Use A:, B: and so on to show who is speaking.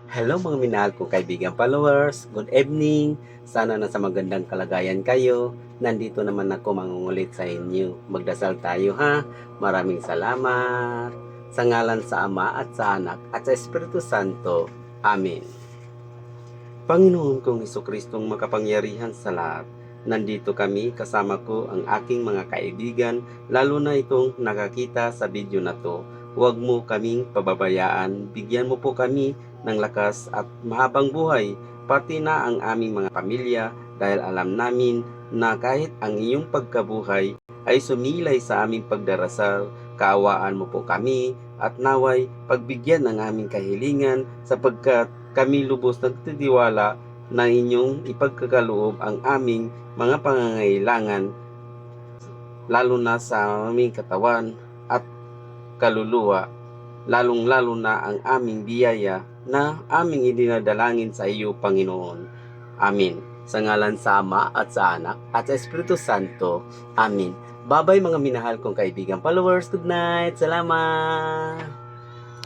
A: Hello mga minahal kong kaibigan followers, good evening. Sana nasa magandang kalagayan kayo. Nandito naman ako mangungulit sa inyo. Magdasal tayo ha. Maraming salamat. Sa ngalan sa Ama at sa Anak at sa Espiritu Santo. Amen. Panginoon kong Hesukristong makapangyarihan sa lahat, nandito kami kasama ko ang aking mga kaibigan, lalo na itong nakakita sa video na to. Huwag mo kaming pababayaan, bigyan mo po kami ng lakas at mahabang buhay, pati na ang aming mga pamilya, dahil alam namin na kahit ang iyong pagkabuhay ay sumilay sa aming pagdarasal, kaawaan mo po kami at naway pagbigyan ng aming kahilingan sapagkat kami lubos nagtitiwala na inyong ipagkakaloob ang aming mga pangangailangan, lalo na sa aming katawan at kaluluwa, lalong-lalo na ang aming biyaya na aming idinadalangin sa iyo, Panginoon. Amen. Sa ngalan sa Ama at sa Anak at sa Espiritu Santo. Amen. Bye-bye mga minahal kong kaibigan followers. Good night. Salamat.